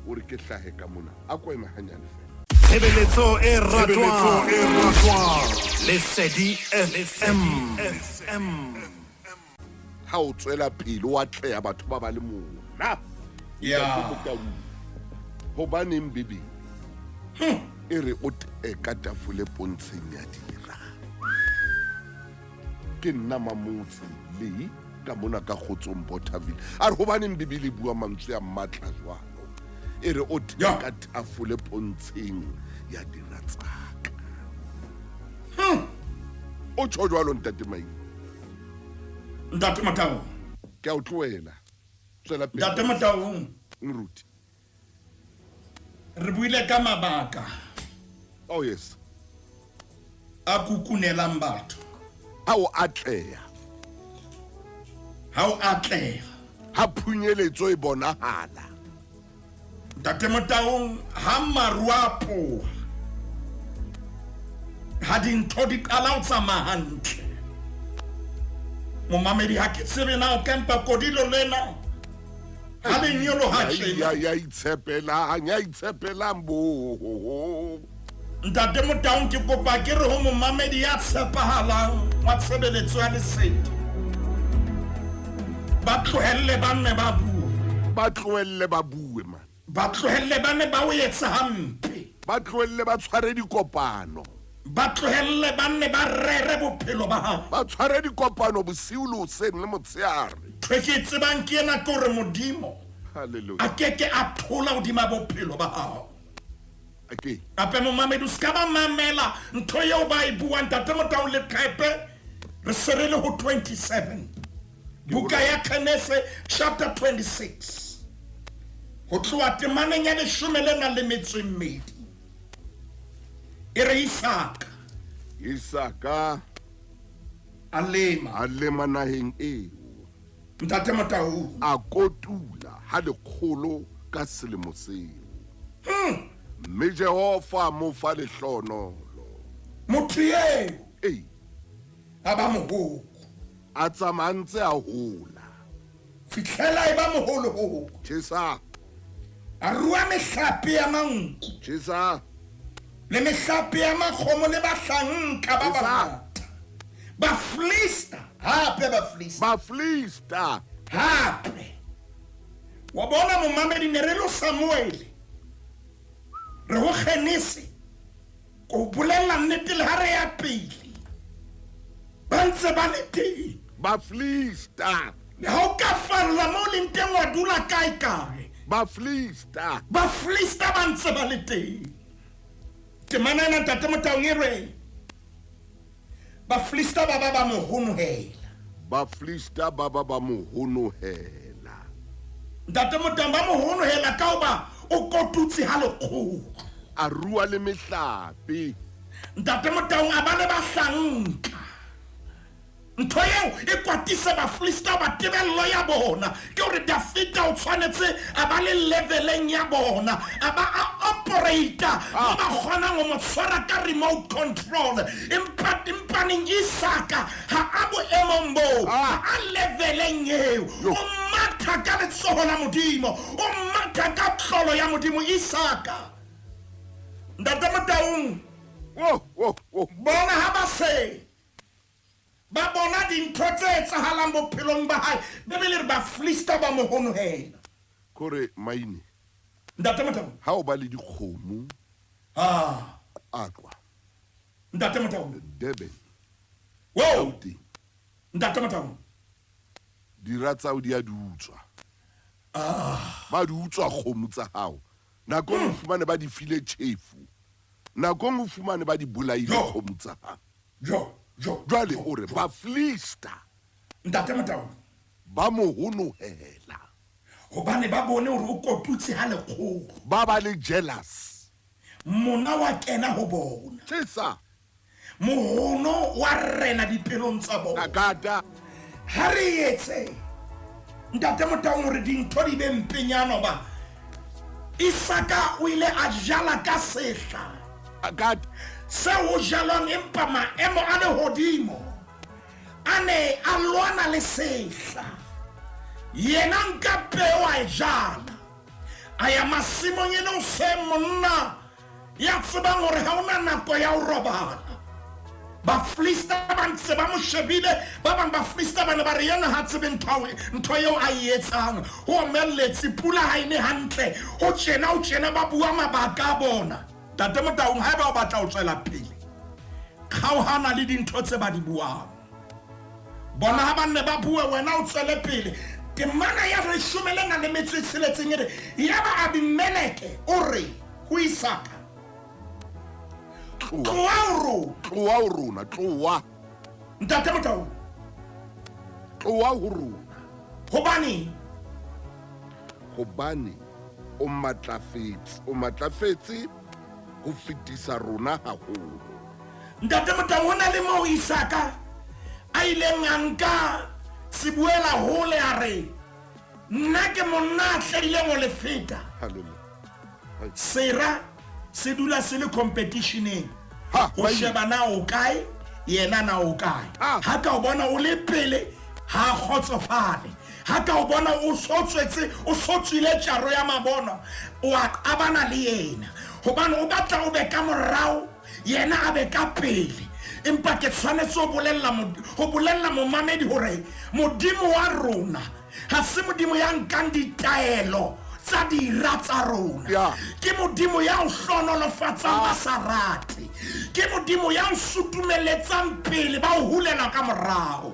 Speaker 2: o re ke hlahe ka mona a ko ema hanyane fela
Speaker 4: tshebeletso e ratwang Lesedi FM
Speaker 2: ha o tswela pele wa tleya batho ba ba le mona hobaneng bibi e re o ka tafole pontsheng ya dira ke nna mamotsi le ka mona ka Kgotsong Bothaville a re hobaneng bibi le bua mantswe ya matla jwalo e re o ka tafole pontsheng ya dira tsaka o tsho jwalo ntate mai
Speaker 3: ntate Matau
Speaker 2: ke a o tloela tswela pele
Speaker 3: ntate Matau
Speaker 2: nruti
Speaker 3: re buile ka mabaka
Speaker 2: oh yes
Speaker 3: a kukunelang batho
Speaker 2: ha o atleya ha phunyeletso e bonahala
Speaker 3: ntate Matau ha maruapo ha dintho di qala o tsamaya hantle momamedi ha ke tsebe na o kempa kodilo lena ha le nyolo ha tjena
Speaker 2: ya itshepelang bo
Speaker 3: ntate Matau ke kopa ke re ho momamedi ya tshepahalang wa tshebeletso ya Lesedi ba tlohelle banne ba
Speaker 2: bue man
Speaker 3: ba tlohelle banne ba o etsa hampe
Speaker 2: ba tlohelle ba tshware dikopano
Speaker 3: ba tlohelle banne ba rere bophelo ba hao
Speaker 2: ba tshware dikopano bosiu le hoseng le motsheare
Speaker 3: ke tsebang ke ena tore modimo
Speaker 2: hallelujah
Speaker 3: a keke a thola hodima bophelo ba hao
Speaker 2: okay
Speaker 3: ape momamedi ska ba mamela ntho eo ba e buang ntate Matau le qepe re serele ho 27 buka ya Kgenese chapter 26 ho tloha temaneng ya leshome le nang le metso e mmedi e re
Speaker 2: Isaka alema naheng eo
Speaker 3: ntate Matau
Speaker 2: a kotula ha lekgolo ka selemo seo mme Jehova mo fa lehlonolo
Speaker 3: motho eo a ba moholo
Speaker 2: a tsamantse a hola
Speaker 3: fihlela e ba moholo ho
Speaker 2: tjesa
Speaker 3: a rua mehlape ya manku
Speaker 2: tjesa
Speaker 3: le mehlape ya makgomo le bahlanka ba bangata ba flista hape wa bona momamedi ne re lo Samuel re ho Kgenese ko bolella nnete le ha re ya pele ba ntse ba le teng
Speaker 2: ba flista
Speaker 3: le ha o ka falla mo le nteng wa dula kae
Speaker 2: ba flista
Speaker 3: ba ntse ba le teng temana na ntate Matau ngere ba flista ba mo honohela ntate Matau ba mo honohela ka oba o kotutsi ha lekgolo
Speaker 2: a rua le mehlape
Speaker 3: ntate Matau a ba le bahlanka ntho eo e kwatisa ba flista ba tebello ya bona ke hore Dafita o tshwanetse a ba le leveleng ya bona a ba a operator ba kgona go mo tshwara ka remote control impaning Isaka ha a boemong bo a leveleng eo o matha ka letsoho la modimo o matha ka tlolo ya modimo Isaka ntate Matau bona ha ba se ba bona dintho tse etsahalang bophelong ba hae bebele re ba flista ba mo honohela
Speaker 2: kore maine
Speaker 3: ntate Matau
Speaker 2: ha o ba le dikgomo atwa
Speaker 3: ntate Matau
Speaker 2: Durban
Speaker 3: wow ntate Matau
Speaker 2: dira tsa o di a dutswa ba di utswa kgomo tsa hao nako o fumane ba di file tjhefu nako o fumane ba di bolaile kgomo tsa hao jwale ore ba flista
Speaker 3: ntate Matau
Speaker 2: ba mo honohela
Speaker 3: hobane ba bone hore o kotutse ha lekgolo
Speaker 2: ba ba le jealous
Speaker 3: mona wa kena ho bona
Speaker 2: tshisa
Speaker 3: mohono wa rena dipelong tsa bona
Speaker 2: nakata
Speaker 3: ha re etse ntate Matau hore dintho di be mpenyano ba Isaka o ile a jala ka sehla se o jalwang empa maemo a lehodimo a ne a lwana le sehla. Yena nka peo a e jala a ya masimong ene o se monna ya tsebang hore ha ona nako ya ho robala. Bafilista ba ntse ba mo shebile, ba bang bafilista ba ne ba re yena ha tsebe ntho eo a e etsang, ho melletse pula ha ene hantle, ho tjena ba bua mabaka a bona. Tate Motaung, ha eba o batla ho tswela pele, kgaohana le dintho tse ba di buang. Bona ha ba ne ba bua, wena o tswele pele. Temana ya re shumelena le metswetseletseng ere ya ba Abimeleke o re ho Isaka,
Speaker 2: tloa ho rona
Speaker 3: Ntate Motaung,
Speaker 2: tloa ho rona hobane o matlafetse ho fetisa rona haholo.
Speaker 3: Ntate Motaung, ho na le moo Isaka a ileng a nka Sibuela hole a re nna ke monna a hlahileng ho le feta. Sera se dula se le competitioneng ho sheba na o kae yena na o kae. Ha ka o bona o le pele ha kgotsofale, ha ka o bona o sotswile tjaro ya mabona o a bana le yena hobane o batla o be ka morao yena a be ka pele. Empa ke tshwanetse ho bolella momamedi hore Modimo wa rona ha se Modimo ya nkang ditaelo tsa dira tsa rona. Ke Modimo ya o hlonolofatsang basarati, ke Modimo ya o sutumeletsang pele ba o hulela ka morao,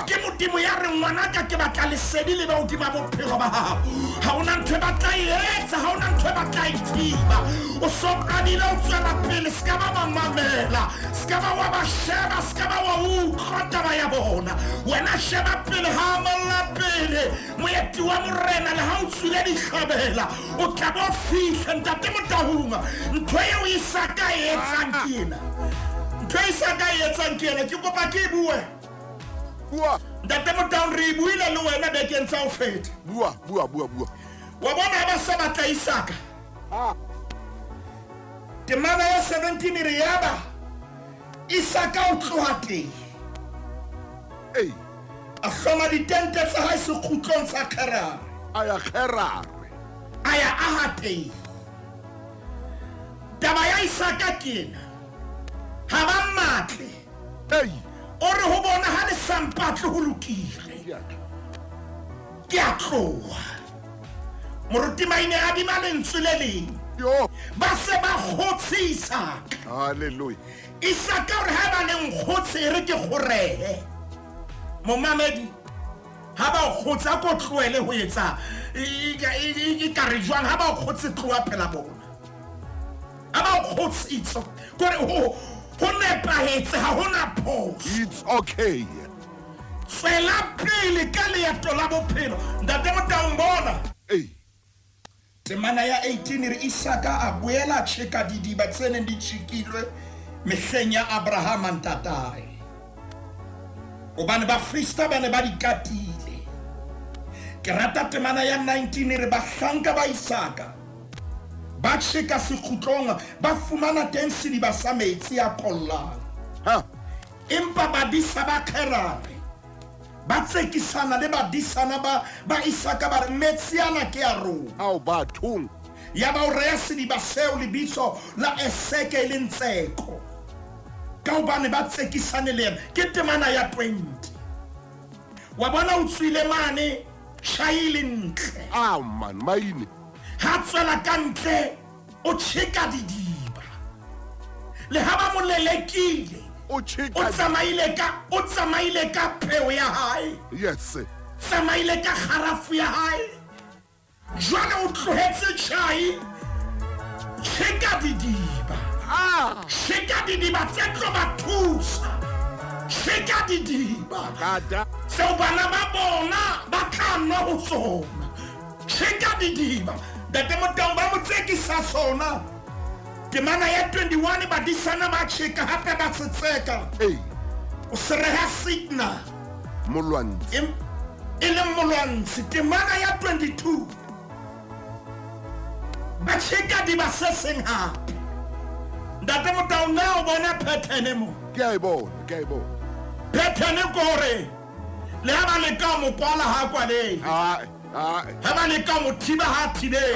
Speaker 3: ke Modimo ya re ngwanaka ke batla lesedi le ba hodima bophelo ba hao. Ha ona ntho e batla e etsa, ha ona ntho e batla e thiba. O soqadile o tswela pele, ska ba mamamela, ska ba wa ba sheba, ska ba wa utlwa taba ya bona. Wena sheba pele, ha molla pele, moeti wa morena le ha o tswile dikgabela o tla bo fihla. Ntate Motaung, ntho eo Isaka e etsang kena, ke kopa ke bue. Ntate Motaung, re buile le wena bekeng tsa ho feta.
Speaker 2: Bua.
Speaker 3: Wa bona ba sa batla Isaka, temana ya 17 re yaba Isaka o tloha teng a hloma ditente tsa hae sekgutlong sa Gerare, a ya aha teng. Taba ya Isaka kena ha ba matle o re ho bona ha le sampatle ho lokile, ke a tloha. Moruti maine a di lentswe le leng ba se ba khotsi Isaka.
Speaker 2: Hallelujah.
Speaker 3: Isaka re ha ba le nkgotse re ke gorehe momamedi, ha ba o khotsa ko tloele ho etsa e ka re jwang, ha ba o khotse tloa phela bona, ha ba o khotsitso gore ho nepahetse, ha hona phoso.
Speaker 2: It's okay.
Speaker 3: Tswela pele ka leeto la bophelo. Ntate Motaung, bona temana ya 18 re Isaka a boela tjeka didiba tsene di tshikilwe mehleng ya Abraham ntatae, obane ba Filista ba ne ba di katile. Ke rata temana ya 19 re ba hlanka ba Isaka ba tjeka sekhutlong ba fumana teng sediba sa metsi a kollang, empa badisa ba Gerare ba tsekisana le badisana ba Isaka ba re metsi ana ke a rona. Ya ba o rea sediba seo lebitso la Eseke le Ntseko ka hobane ba tsekisane le yena. Ke temana ya 20 wa bona o tswile mane shaile ntle,
Speaker 2: maine
Speaker 3: ha tswela ka ntle o tjeka didiba le ha ba mo lelekile o tsamaile ka peo ya hae, tsamaile ka kharafu ya hae, jwale o tlohetse chai, tjeka didiba tse tlo ba thusa, tjeka didiba seo bana ba bona ba tlanwa ho tsona, tjeka didiba. Ntate Motaung, ba mo tsekisa sona. Temana ya 21 badisana ba tjeka hape ba tsetseka o se reha Sidna
Speaker 2: molwantshe
Speaker 3: e le molwantshe. Temana ya 22 ba tsheka di ba se seng hape ntate Motaung na o bona pattern mo
Speaker 2: ke a e bona
Speaker 3: pattern gore le ha ba le ka mo kwala ha kwale ha ba le ka mo thiba ha thibele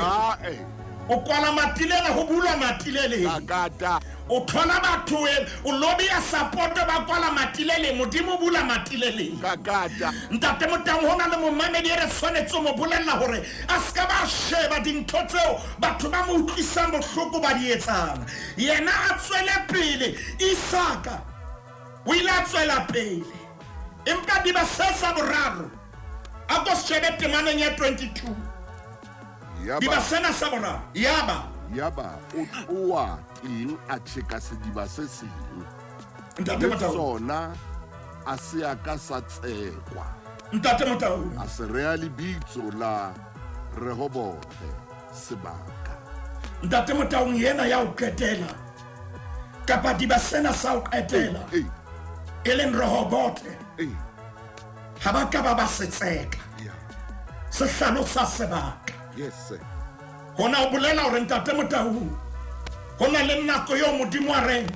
Speaker 3: o kwala matilele ho bulwa matilele
Speaker 2: kakata
Speaker 3: o thola batho o lobby ya support ba kwala matilele modimo bula matilele
Speaker 2: kakata
Speaker 3: ntate Motaung hona le momamedi re tshwanetse mo bolella hore a ska ba sheba dintho tseo batho ba mo utlwisang bohloko ba di etsang yena a tswele pele Isaka o ile a tswela pele empa di ba sesa boraro a go shebe temaneng ya 22 di ba sena sa boraro
Speaker 2: yaba o tloa eng a tsheka sediba se seng
Speaker 3: ntate Motaung
Speaker 2: sona a se a ka sa tsekwa
Speaker 3: ntate Motaung
Speaker 2: a se rea lebitso la Rehobote sebaka
Speaker 3: ntate Motaung yena ya o ketela kapa di ba sena sa o ketela e leng Rehobote ha ba ka ba se tseka se hlalosa sebaka
Speaker 2: yes
Speaker 3: hona o bolela hore ntate Motaung hona le nako yo modimo a reng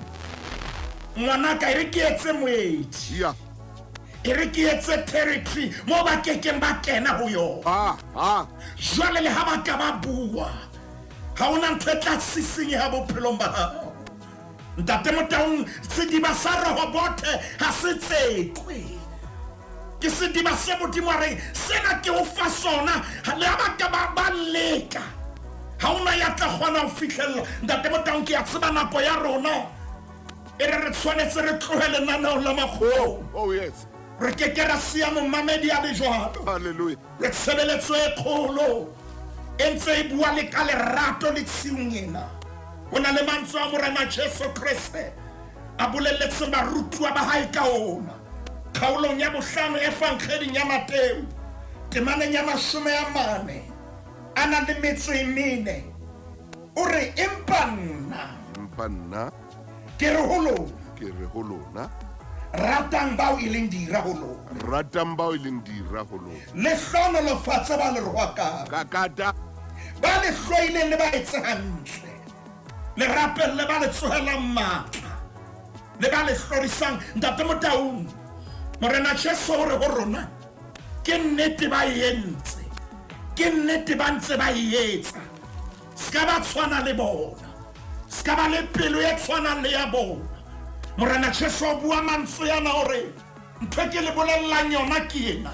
Speaker 3: ngwana ka re ke etse moedi e re ke etse territory mo ba kekeng ba kena ho yo jwale le ha ba ka ba bua ha ona ntho e tla sising ha bophelong ba hao ntate Motaung sediba sa Rehobote ha se tsekwe ke sediba se modimo a reng sena ke o fa sona le ha ba ka ba leka ha ona ya tla kgona ho fihlella ntate Motaung ke ya tseba nako ya rona e re tshwanetse re tlohele nanao la makgolo
Speaker 2: yes
Speaker 3: re keke ra sia momamedi a le jwalo
Speaker 2: haleluya
Speaker 3: re tshebeletso e kgolo e ntse e bua le ka lerato le tsiung ena ho na le mantswe a Morena Jesu Kriste a bolelletse barutwa ba hae ka ona kgaolong ya 5 e fankgeding ya Mateo temaneng ya 40 a na le metso e 4 o re empa nna ke re ho lona ratang bao e leng dira ho lona le hlonolofatse ba le rwakang
Speaker 2: kakata
Speaker 3: ba le hloileng le ba etse hantle le rapelle ba le tsohelang matla le ba le hlorisang ntate Motaung Morena Jesu hore ho rona ke nnete ba entse ke nnete ba ntse ba etsa ska ba tshwana le bona ska ba le pelo e tshwanang le ya bona Morena Jesu o bua mantswe yana hore ntho ke le bolellang yona ke ena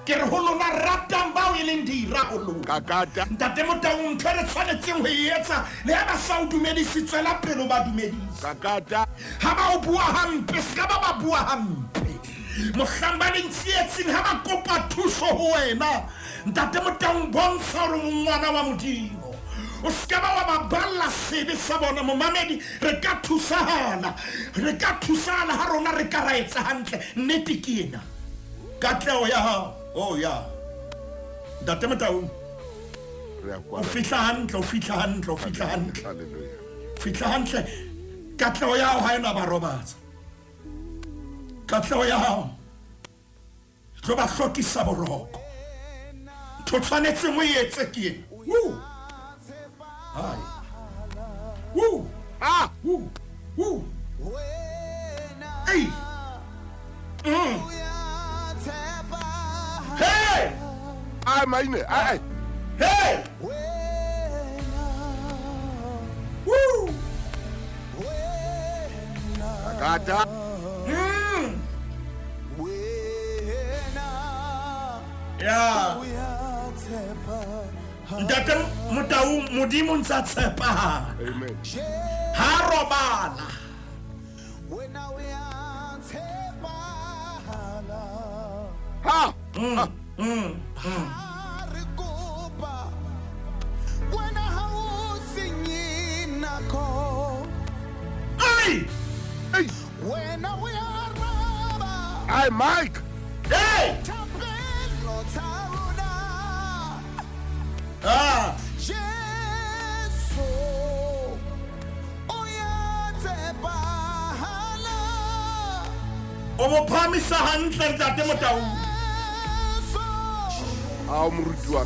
Speaker 3: ke re ho lona ratang bao e leng dira ho lona
Speaker 2: kakata
Speaker 3: ntate Motaung ntho re tshwanetseng ho etsa le ha ba sa o dumedisitswela pelo ba dumedisa
Speaker 2: kakata
Speaker 3: ha ba o bua hampe ska ba bua hampe mohlamba le tsietsing ha ba kopa thuso ho wena ntate Motaung bontsha hore ngwana wa modimo o ska ba wa baballa sebe sa bona momamedi re ka thusahala ha rona re ka ra etsa hantle nnete ke ena katleo ya hao ya ntate Motaung o fihla hantle
Speaker 2: haleluya
Speaker 3: fihla hantle katleo ya hao ha ena ba robatsa katleo ya hao tlo ba hlokisa boroko ntho tshwanetse mo etse ke ena Hi. Woo! Ah! Woo! Woo! Hey! Hey!
Speaker 2: ai maine ai
Speaker 3: Hey! Woo!
Speaker 2: kakata
Speaker 3: Yeah. Ntate Motaung modimo ntsa tshepa
Speaker 2: amen
Speaker 3: ha robala
Speaker 2: ha
Speaker 3: Hey!
Speaker 2: hey ai Mike
Speaker 3: Hey! Ah! O mo phamisa hantle ntate Motaung
Speaker 2: a o moruti wa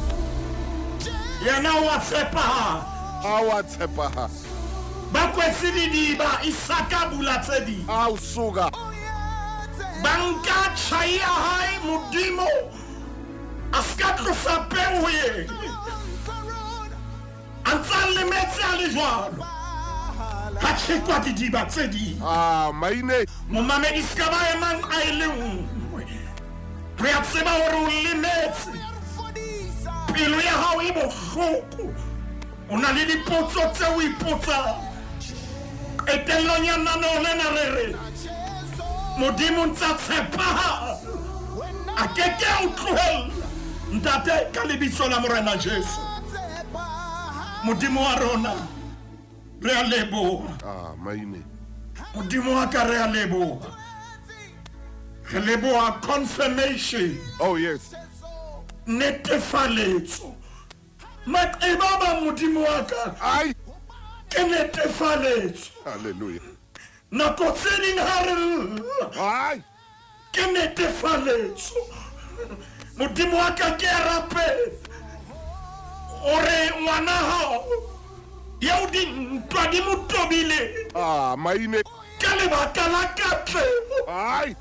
Speaker 3: yena wa tshepa
Speaker 2: Awa tshepahala.
Speaker 3: ba kwetse didiba Isaka bula tse ding
Speaker 2: Au suka.
Speaker 3: banka tjhai ya hae modimo a ska tlosa peo ho yena a ntse a lemetse a le jwalo ha tjhekwa didiba tse ding
Speaker 2: Maine.
Speaker 3: momamedi ska ba emang a e le nngwe re a tseba hore o lemetse pelo ya hao e bohloko o na le dipotso tse o ipotsang qetellong ya naneo lena re re modimo ntse a tshepahala a keke a o tlohella ntate ka lebitso la morena Jesu modimo wa rona re a leboha
Speaker 2: Maine.
Speaker 3: modimo wa ka re a leboha re leboha confirmation
Speaker 2: Oh yes.
Speaker 3: netefaletso maqeba modimo wa ka
Speaker 2: Ai.
Speaker 3: ke netefaletso
Speaker 2: Hallelujah.
Speaker 3: nako tse ding ha re lla
Speaker 2: Ai.
Speaker 3: ke netefaletso modimo wa ka ke a rapela ore ngwana hao yeo dintwa di mo tobile
Speaker 2: Maine.
Speaker 3: ka lebaka la katleho
Speaker 2: Ai.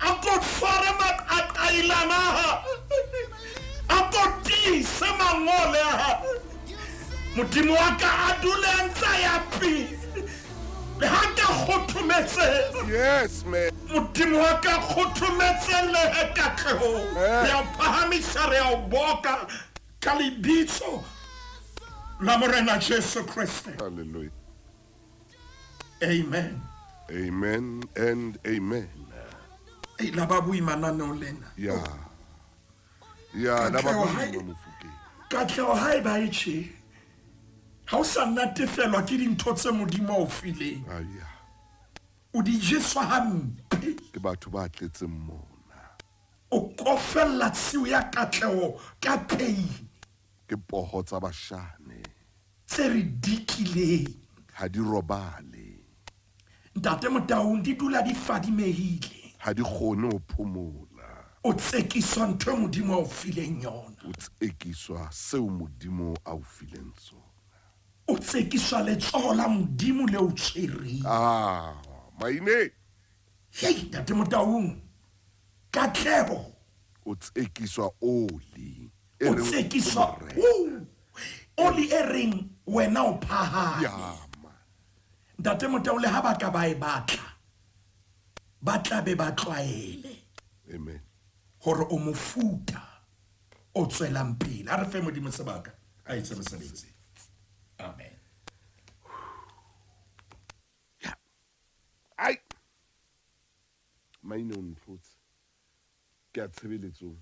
Speaker 3: a ko tshware maqaqailana a hae a ko tiise mangole a hae modimo wa ka a dule a ntse a ya pele le ha ka kgothometseng
Speaker 2: Yes, man.
Speaker 3: modimo wa ka kgothometseng le he katlehong re a o phahamisa re a o boka ka lebitso la morena Jesu Kriste.
Speaker 2: Hallelujah.
Speaker 3: Amen.
Speaker 2: Amen and amen.
Speaker 3: La ba boima naneo lena
Speaker 2: Yeah. Yeah, la
Speaker 3: Katleho
Speaker 2: ba
Speaker 3: ha-
Speaker 2: bua mo Mofokeng.
Speaker 3: katleho ha e ba e tjhe ha o sa natefelwa ke dintho tse modimo o fileng
Speaker 2: Yeah.
Speaker 3: o di jeswa hampe
Speaker 2: Ke batho ba tletseng mona.
Speaker 3: o kofella tshiu ya katleho ka pain
Speaker 2: Ke poho tsa bashane.
Speaker 3: tse re dikileng
Speaker 2: Ha di robale.
Speaker 3: ntate Motaung di dula di fadimehile
Speaker 2: Ha di kgone ho phomola.
Speaker 3: o tsekiswa ntho e modimo a o fileng yona
Speaker 2: O tsekiswa seo modimo a o fileng sona.
Speaker 3: o tsekiswa letsoho la modimo le o tshwereng
Speaker 2: Maine.
Speaker 3: hei ntate Motaung katleho
Speaker 2: O tsekiswa oli. E
Speaker 3: o
Speaker 2: reng
Speaker 3: tsekiswa
Speaker 2: o
Speaker 3: oli e reng wena o phahame
Speaker 2: Yeah, man.
Speaker 3: ntate Motaung le ha ba ka ba e batla ba tla be ba tlwaele
Speaker 2: Amen.
Speaker 3: hore o mofuta o tswelang pele ha re fe modimo sebaka a etse mosebetsi amen
Speaker 2: Ai. Maine o ntlotse. Ke a tshebeletsong.